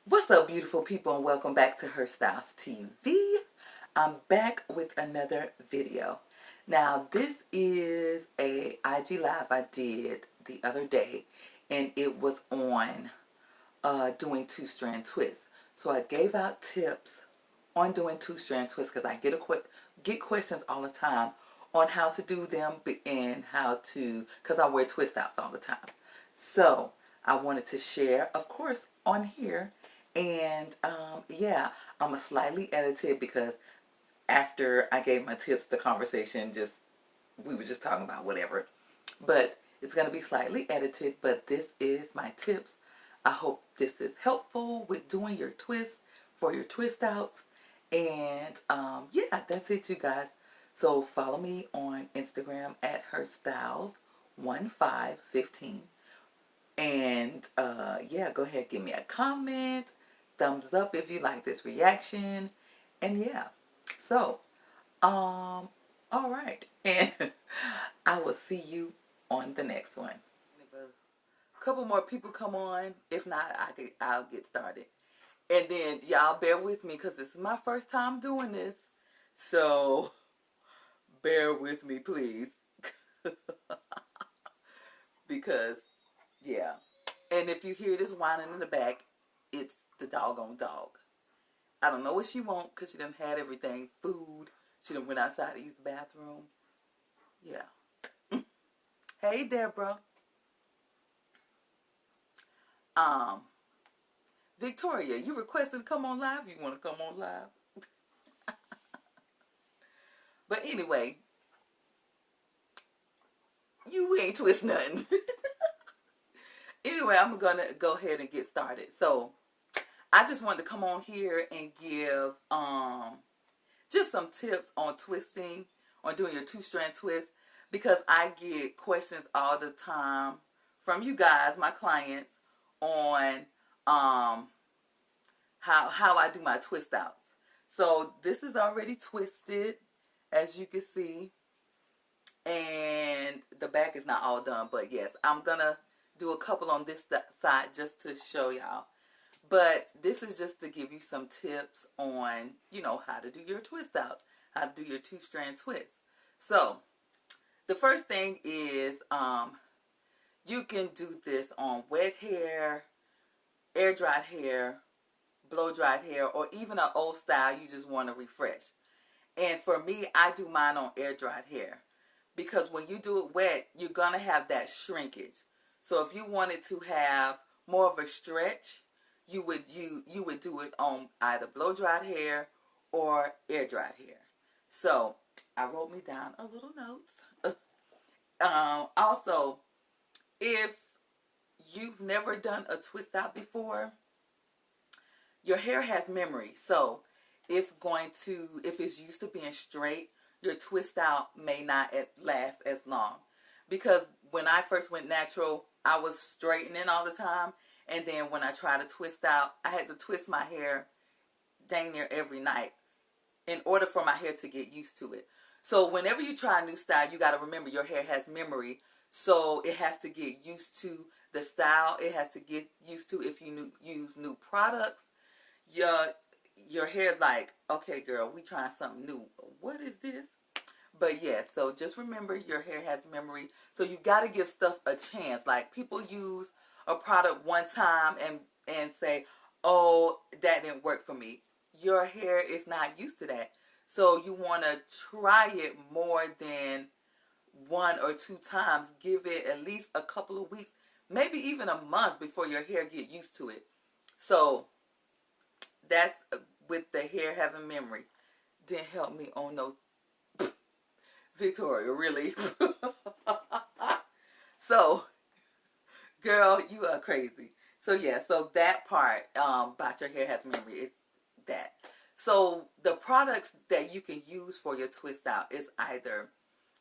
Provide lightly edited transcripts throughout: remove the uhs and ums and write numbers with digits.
What's up, beautiful people, and welcome back to HERSTYLEZ TV. I'm back with another video. Now, this is a IG Live I did the other day, and it was on doing two-strand twists. So I gave out tips on doing two-strand twists because I get questions all the time on how to do them and how to, because I wear twist outs all the time. So I wanted to share, of course, on here. And yeah, I'm a slightly edited because after I gave my tips, the conversation we were just talking about whatever. But it's going to be slightly edited, but this is my tips. I hope this is helpful with doing your twists for your twist outs. And yeah, that's it, you guys. So follow me on Instagram at HERSTYLEZ1515. And yeah, go ahead, give me a comment, thumbs up if you like this reaction. And yeah, so all right, and I will see you on the next one. If a couple more people come on, if not, I'll get started. And then y'all bear with me because this is my first time doing this, so bear with me, please. Because yeah, and if you hear this whining in the back, it's the doggone dog. I don't know what she wants because she done had everything, food. She done went outside to use the bathroom. Yeah. Hey, Deborah. Um, Victoria, you requested to come on live. You want to come on live? But anyway, you ain't twist nothing. Anyway, I'm going to go ahead and get started. So, I just wanted to come on here and give just some tips on twisting, on doing your two-strand twist, because I get questions all the time from you guys, my clients, on how I do my twist outs. So this is already twisted, as you can see, and the back is not all done, but yes, I'm gonna do a couple on this side just to show y'all. But this is just to give you some tips on, how to do your twist outs, how to do your two-strand twists. So, the first thing is you can do this on wet hair, air-dried hair, blow-dried hair, or even an old style you just want to refresh. And for me, I do mine on air-dried hair. Because when you do it wet, you're going to have that shrinkage. So if you wanted to have more of a stretch, you would do it on either blow-dried hair or air-dried hair. So I wrote me down a little notes. Also, if you've never done a twist out before, your hair has memory. So if it's used to being straight, your twist out may not last as long. Because when I first went natural, I was straightening all the time. And then when I tried to twist out, I had to twist my hair dang near every night in order for my hair to get used to it. So whenever you try a new style, you got to remember your hair has memory. So it has to get used to the style. It has to get used to if you use new products. Your hair's like, okay, girl, we trying something new. What is this? But yes, so just remember your hair has memory. So you got to give stuff a chance. Like people use a product one time and say, oh, that didn't work for me. Your hair is not used to that. So you want to try it more than one or two times. Give it at least a couple of weeks, maybe even a month before your hair get used to it. So that's with the hair having memory. Didn't help me on no Victoria, really. So, girl, you are crazy. So yeah, so that part about your hair has memory is that. So the products that you can use for your twist out is either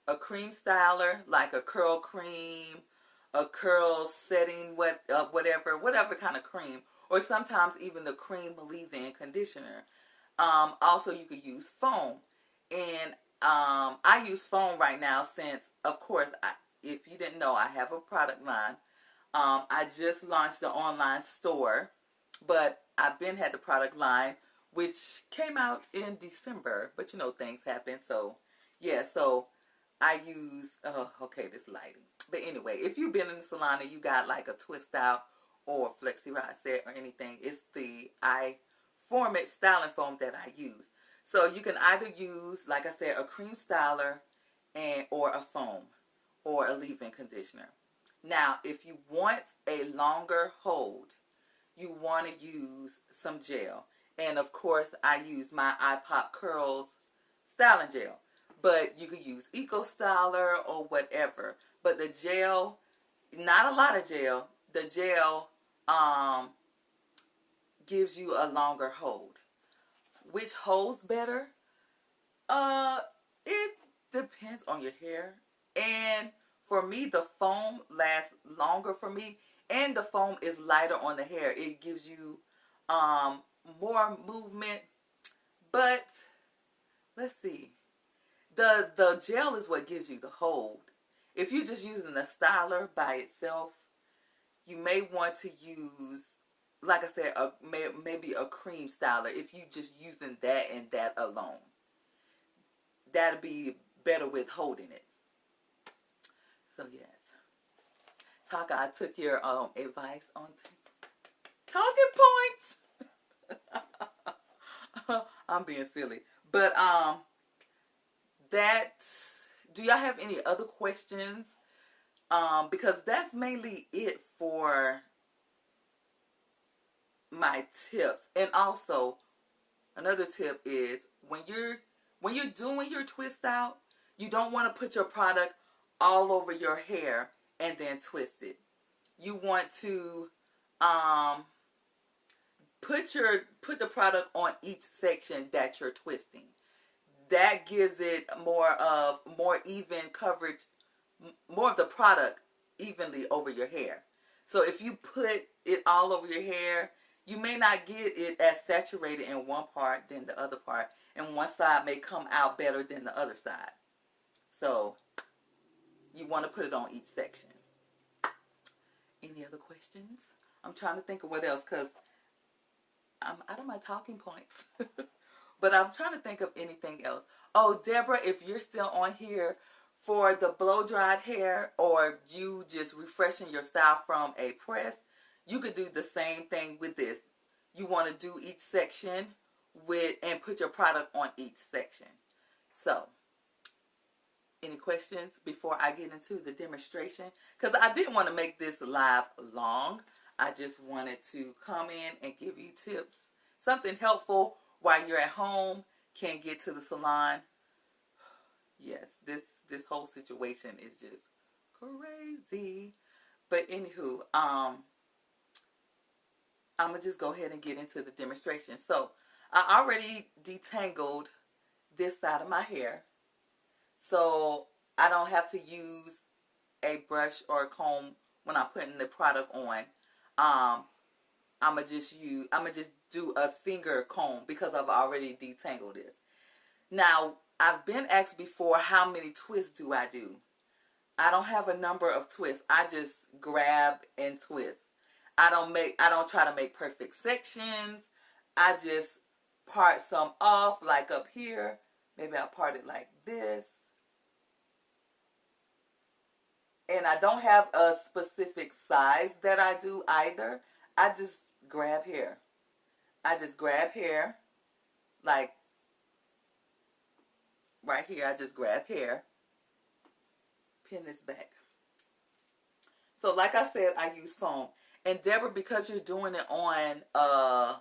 a cream styler, like a curl cream, a curl setting, whatever kind of cream, or sometimes even the cream leave-in conditioner. Also, you could use foam, and I use foam right now since, of course, if you didn't know, I have a product line. I just launched the online store But I've been had the product line, which came out in December. But you know, things happen. So yeah, so I use, oh, okay, this lighting. But anyway, if you've been in the salon and you got like a twist out or flexi rod set or anything, it's the iFormit styling foam that I use. So you can either use, like I said, a cream styler and or a foam or a leave-in conditioner. Now, if you want a longer hold, you want to use some gel. And of course, I use my iPop Curls styling gel. But you could use Eco Styler or whatever. But the gel, not a lot of gel, the gel gives you a longer hold. Which holds better? It depends on your hair. And for me, the foam lasts longer for me. And the foam is lighter on the hair. It gives you more movement. But let's see. The gel is what gives you the hold. If you're just using the styler by itself, you may want to use, like I said, maybe a cream styler. If you just using that and that alone, that'll be better with holding it. So yes, Taka, I took your advice on talking points. I'm being silly, but that. Do y'all have any other questions? Because that's mainly it for my tips. And also, another tip is when you're doing your twist out, you don't want to put your product all over your hair and then twist it. You want to put the product on each section that you're twisting. That gives it more even coverage, more of the product evenly over your hair. So if you put it all over your hair, you may not get it as saturated in one part than the other part, and one side may come out better than the other side. So you want to put it on each section. Any other questions? I'm trying to think of what else because I'm out of my talking points. But I'm trying to think of anything else. Oh, Deborah, if you're still on here for the blow-dried hair or you just refreshing your style from a press, you could do the same thing with this. You want to do each section and put your product on each section. So, any questions before I get into the demonstration? Because I didn't want to make this live long. I just wanted to come in and give you tips. Something helpful while you're at home, can't get to the salon. Yes, this whole situation is just crazy. But anywho, I'm gonna just go ahead and get into the demonstration. So I already detangled this side of my hair, so I don't have to use a brush or a comb when I'm putting the product on. I'm gonna just do a finger comb because I've already detangled this. Now, I've been asked before, how many twists do I do? I don't have a number of twists. I just grab and twist. I don't try to make perfect sections. I just part some off, like up here. Maybe I'll part it like this. And I don't have a specific size that I do either. I just grab hair. I just grab hair, like right here. I just grab hair, pin this back. So like I said, I use foam. And Deborah, because you're doing it on a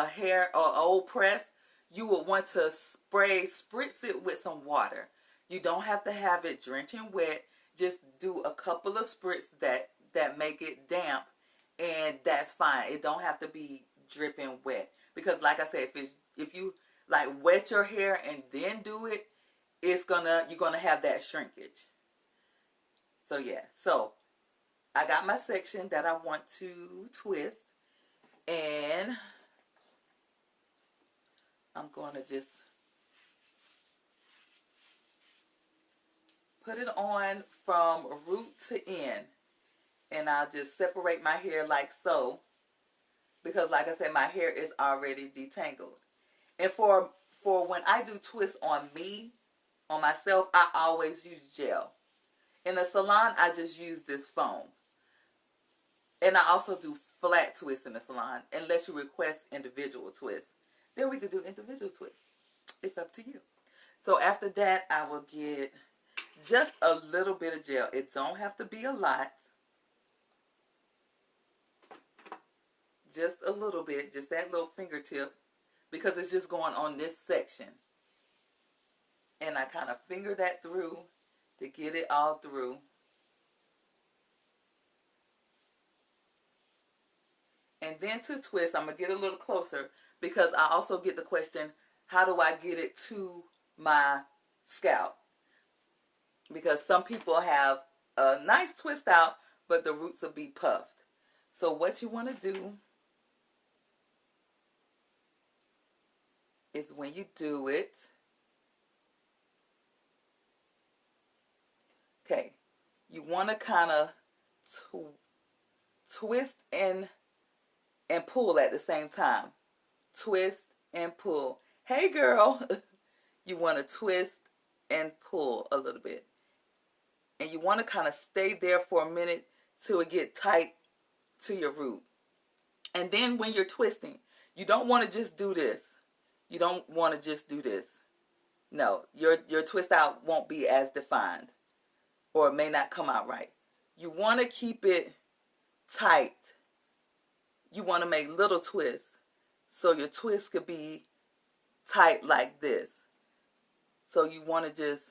hair or old press, you will want to spritz it with some water. You don't have to have it drenching wet. Just do a couple of spritz that make it damp, and that's fine. It don't have to be dripping wet, because like I said, if you like wet your hair and then do it, you're gonna have that shrinkage. So yeah, so I got my section that I want to twist, and I'm going to just put it on from root to end, and I'll just separate my hair like so. because like I said, my hair is already detangled. And for when I do twists on me, on myself, I always use gel. In the salon, I just use this foam. And I also do flat twists in the salon, unless you request individual twists. Then we could do individual twists. It's up to you. So after that, I will get just a little bit of gel. It don't have to be a lot. Just a little bit, just that little fingertip, because it's just going on this section. And I kind of finger that through to get it all through. And then to twist, I'm going to get a little closer because I also get the question, how do I get it to my scalp? Because some people have a nice twist out, but the roots will be puffed. So what you want to do is when you do it, okay, you want to kind of twist and pull at the same time. Twist and pull. Hey girl, you want to twist and pull a little bit. And you want to kind of stay there for a minute till it get tight to your root. And then when you're twisting, you don't want to just do this. You don't want to just do this. No, your twist out won't be as defined, or it may not come out right. You want to keep it tight. You want to make little twists, so your twist could be tight like this. So you want to just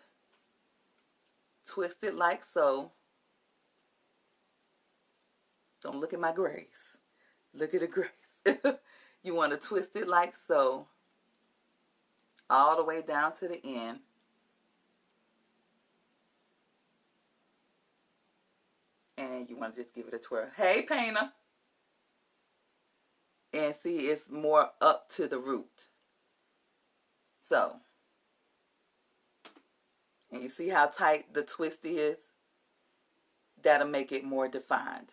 twist it like so. Don't look at my grace. Look at the grace. You want to twist it like so, all the way down to the end. And you want to just give it a twirl. Hey, painter. And see, it's more up to the root. So, and you see how tight the twist is? That'll make it more defined.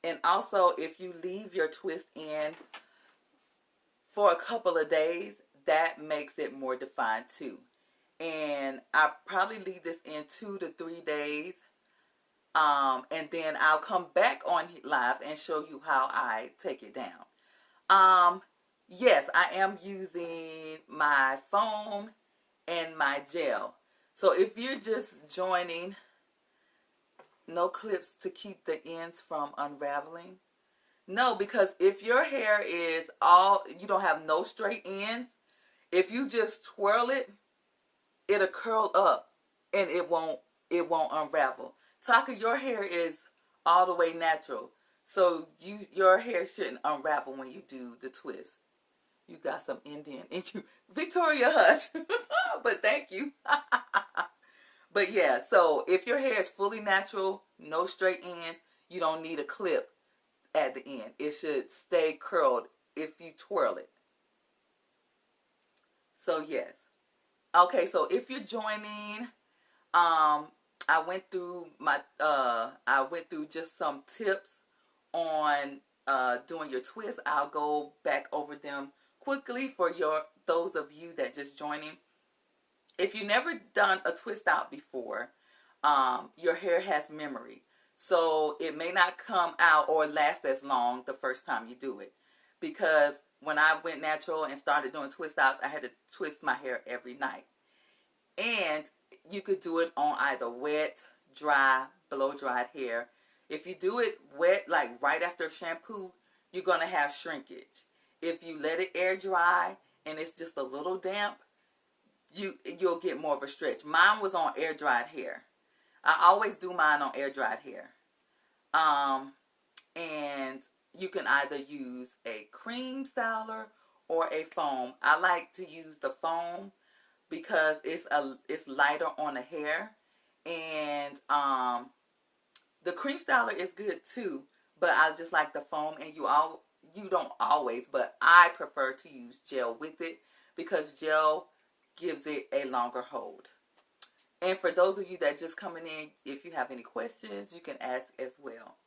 And also, if you leave your twist in for a couple of days, that makes it more defined too. And I probably leave this in 2 to 3 days. And then I'll come back on live and show you how I take it down. Yes, I am using my foam and my gel. So if you're just joining, no clips to keep the ends from unraveling. No, because if your hair is you don't have no straight ends, if you just twirl it, it'll curl up and it won't unravel. Taka, your hair is all the way natural. So your hair shouldn't unravel when you do the twist. You got some Indian in you. Victoria, hush. But thank you. But yeah, so if your hair is fully natural, no straight ends, you don't need a clip at the end. It should stay curled if you twirl it. So yes. Okay, so if you're joining, I went through just some tips on doing your twist. I'll go back over them quickly for those of you that just joining. If you've never done a twist out before, your hair has memory. So it may not come out or last as long the first time you do it. Because when I went natural and started doing twist outs, I had to twist my hair every night. And you could do it on either wet, dry, blow-dried hair. If you do it wet, like right after shampoo, you're going to have shrinkage. If you let it air dry and it's just a little damp, you'll get more of a stretch. Mine was on air dried hair. I always do mine on air dried hair. And you can either use a cream styler or a foam. I like to use the foam because it's lighter on the hair, and the cream styler is good too. But I just like the foam, and you don't always, but I prefer to use gel with it because gel gives it a longer hold. And for those of you that just coming in, if you have any questions, you can ask as well.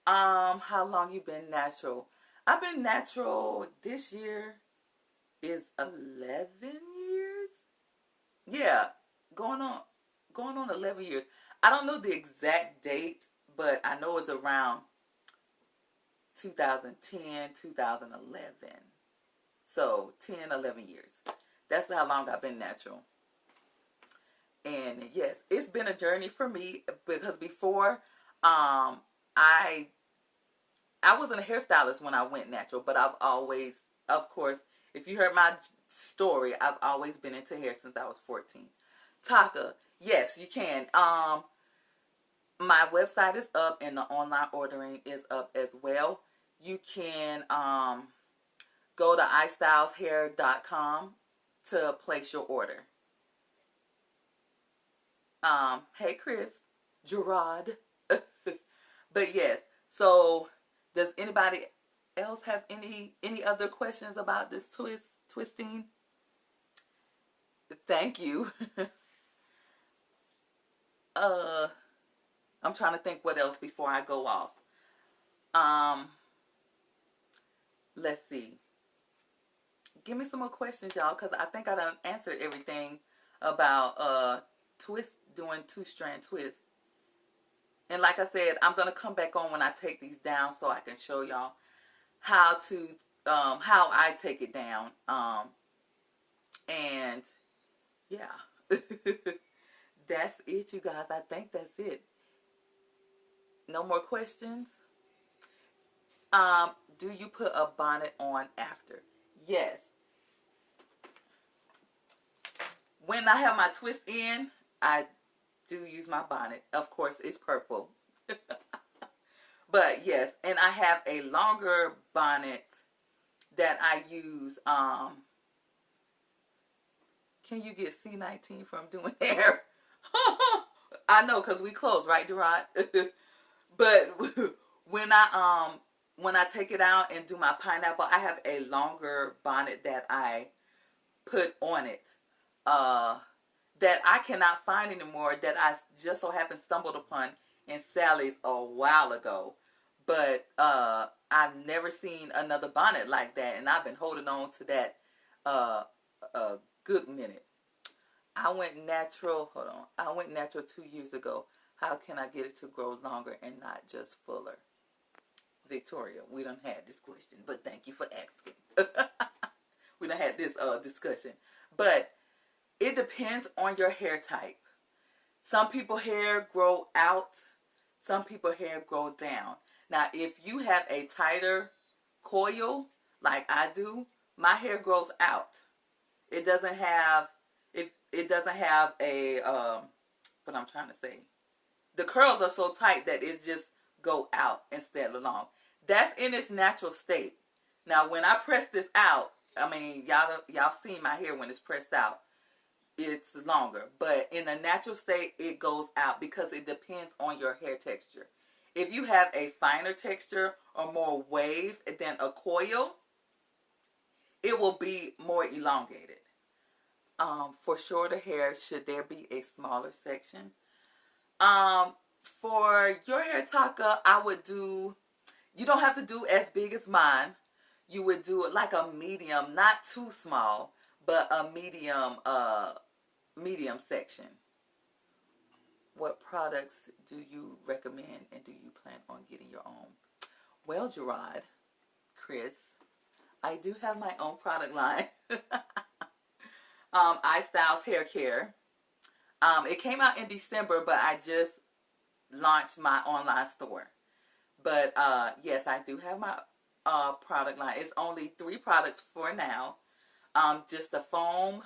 How long you been natural? I've been natural this year is 11 years. Yeah, going on going on 11 years. I don't know the exact date, but I know it's around 2010, 2011. So 10, 11 years. That's how long I've been natural. And yes, it's been a journey for me because before I wasn't a hairstylist when I went natural, but I've always, of course, if you heard my story, I've always been into hair since I was 14. Taka, yes, you can. My website is up and the online ordering is up as well. You can go to istyleshair.com to place your order. Hey Chris, Gerard. But yes, so does anybody else have any other questions about this twisting? Thank you. uh I'm trying to think what else before I go off. Um let's see. Give me some more questions, y'all, because I think I done answered everything about twist doing 2-strand twists. And like I said, I'm gonna come back on when I take these down so I can show y'all how to how I take it down. And yeah. That's it, you guys. I think that's it. No more questions. Do you put a bonnet on after? Yes. When I have my twist in, I do use my bonnet. Of course, it's purple. But yes, and I have a longer bonnet that I use. Can you get C19 from doing hair? I know, cause we close, right, Gerard? But when I take it out and do my pineapple, I have a longer bonnet that I put on it. That I cannot find anymore. That I just so happened stumbled upon in Sally's a while ago. But I've never seen another bonnet like that, and I've been holding on to that a good minute. I went natural. Hold on. I went natural 2 years ago. How can I get it to grow longer and not just fuller? Victoria, we done had this question, but thank you for asking. We done had this discussion. But it depends on your hair type. Some people hair grow out. Some people hair grow down. Now, if you have a tighter coil, like I do, my hair grows out. It doesn't have, if it doesn't have a, what I'm trying to say. The curls are so tight that it just go out instead of along. That's in its natural state. Now, when I press this out, I mean, y'all seen my hair when it's pressed out. It's longer. But in the natural state, it goes out because it depends on your hair texture. If you have a finer texture or more wave than a coil, it will be more elongated. For shorter hair, should there be a smaller section? For your hair, Taka, I would do, you don't have to do as big as mine. You would do it like a medium, not too small, but a medium section. What products do you recommend and do you plan on getting your own? Well, Gerard, Chris, I do have my own product line. iStyles Hair Care. It came out in December, but I just launched my online store. But yes, I do have my product line. It's only 3 products for now. Just a foam,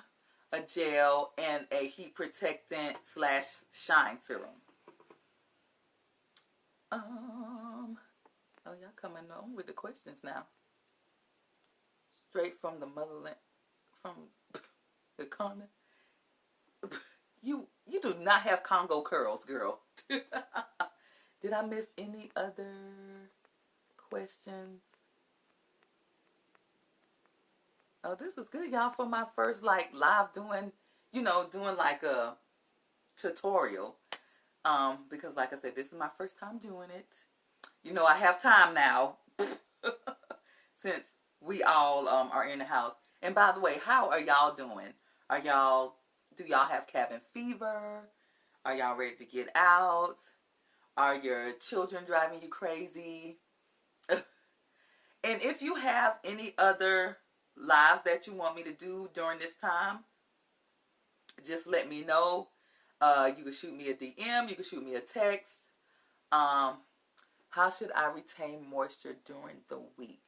a gel, and a heat protectant / shine serum. Oh, y'all coming on with the questions now. Straight from the motherland, from the continent. You do not have Congo curls, girl. Did I miss any other questions? Oh, this is good, y'all, for my first like live doing like a tutorial. Because like I said, this is my first time doing it. I have time now. since we all are in the house. And by the way, how are y'all doing? Do y'all have cabin fever? Are y'all ready to get out? Are your children driving you crazy? And if you have any other lives that you want me to do during this time, just let me know. You can shoot me a DM. You can shoot me a text. How should I retain moisture during the week?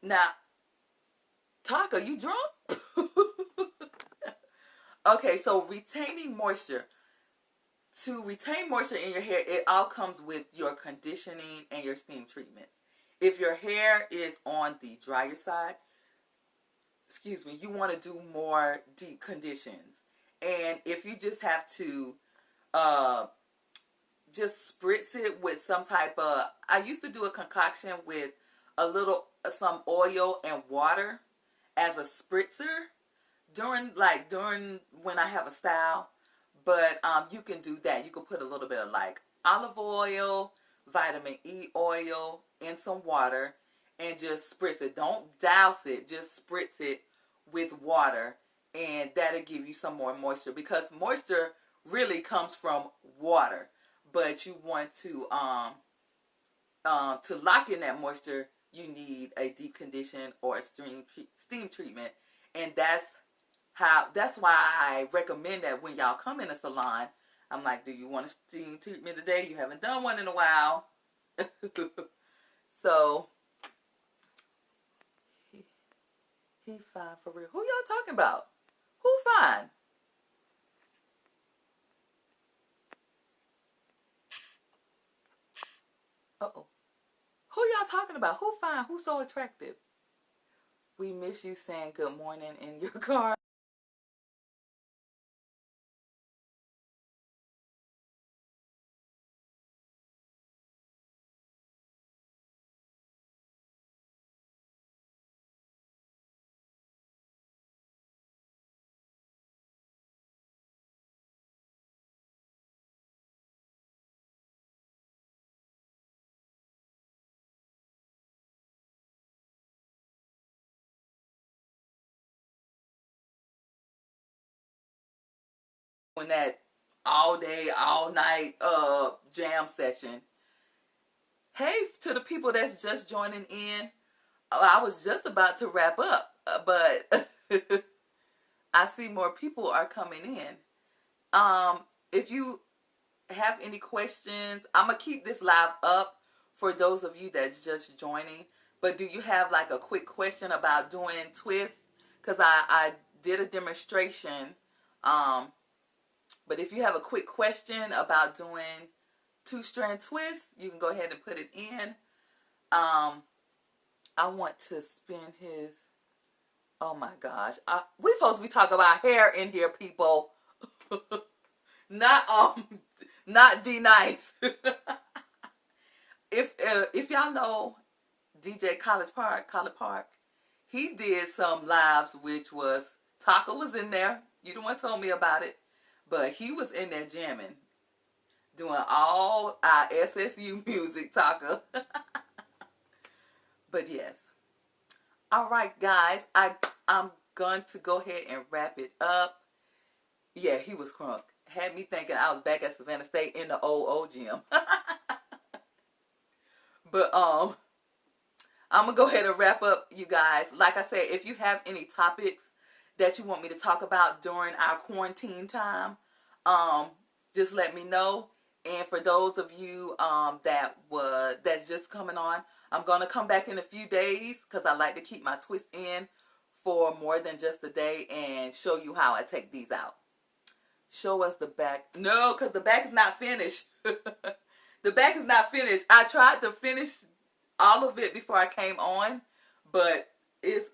Now, Taka, you drunk? Okay, so retaining moisture. To retain moisture in your hair, it all comes with your conditioning and your steam treatments. If your hair is on the drier side, excuse me, you want to do more deep conditions. And if you just have to just spritz it with some type of, I used to do a concoction with some oil and water as a spritzer during when I have a style. But you can do that. You can put a little bit of like olive oil, vitamin E oil, and some water, and just spritz it. Don't douse it. Just spritz it with water, and that'll give you some more moisture, because moisture really comes from water. But you want to lock in that moisture, you need a deep condition or a steam treatment, and that's why I recommend that when y'all come in a salon, I'm like, do you want a steam treatment today? You haven't done one in a while. So he fine for real. Who y'all talking about? Who fine? Uh-oh. Who y'all talking about? Who fine? Who's so attractive? We miss you saying good morning in your car. When that all day, all night jam session. Hey, to the people that's just joining in, I was just about to wrap up, but I see more people are coming in. If you have any questions, I'm gonna keep this live up for those of you that's just joining. But do you have like a quick question about doing twists? Because I did a demonstration. But if you have a quick question about doing 2-strand twists, you can go ahead and put it in. I want to spin his. Oh my gosh, we supposed to be talking about hair in here, people. not not D Nice. If y'all know DJ College Park, he did some lives, which was Taka was in there. You the one told me about it, but he was in there jamming, doing all our SSU music, Taka. But yes. All right, guys. I'm going to go ahead and wrap it up. Yeah, he was crunk. Had me thinking I was back at Savannah State in the old gym. But I'm gonna go ahead and wrap up, you guys. Like I said, if you have any topics that you want me to talk about during our quarantine time, just let me know. And for those of you that's just coming on, I'm gonna come back in a few days because I like to keep my twists in for more than just a day and show you how I take these out. Show us the back. No, because the back is not finished. The back is not finished. I tried to finish all of it before I came on, but it's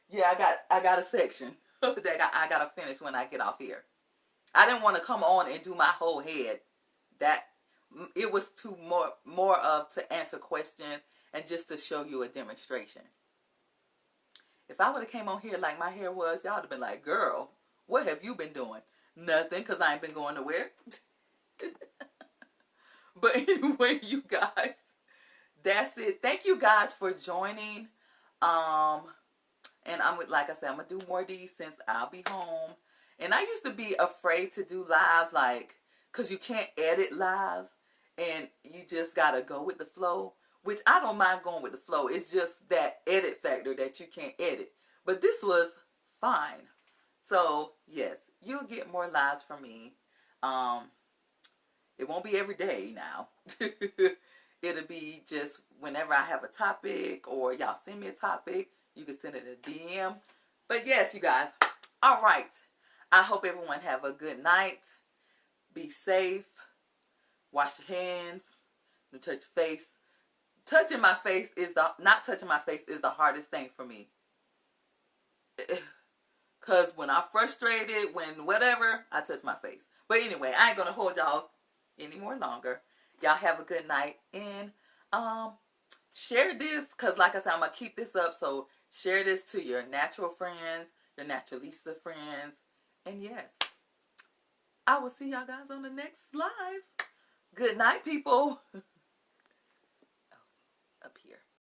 yeah, I got a section that I gotta finish when I get off here. I didn't want to come on and do my whole head. That it was too more of to answer questions and just to show you a demonstration. If I would have came on here like my hair was, y'all would have been like, girl, what have you been doing? Nothing, because I ain't been going nowhere. But anyway, you guys, that's it. Thank you guys for joining. And I'm like I said, I'm gonna do more of these since I'll be home. And I used to be afraid to do lives, like, cause you can't edit lives, and you just gotta go with the flow. Which I don't mind going with the flow. It's just that edit factor that you can't edit. But this was fine. So yes, you'll get more lives from me. Um, it won't be every day now. It'll be just whenever I have a topic or y'all send me a topic. You can send it a DM. But yes, you guys. All right. I hope everyone have a good night. Be safe. Wash your hands. Don't touch your face. Touching my face is not touching my face is the hardest thing for me. Cause when I'm frustrated, when whatever, I touch my face. But anyway, I ain't gonna hold y'all any more longer. Y'all have a good night, and share this, cause like I said, I'm gonna keep this up. So share this to your natural friends, your naturalista friends, and yes, I will see y'all guys on the next live. Good night, people.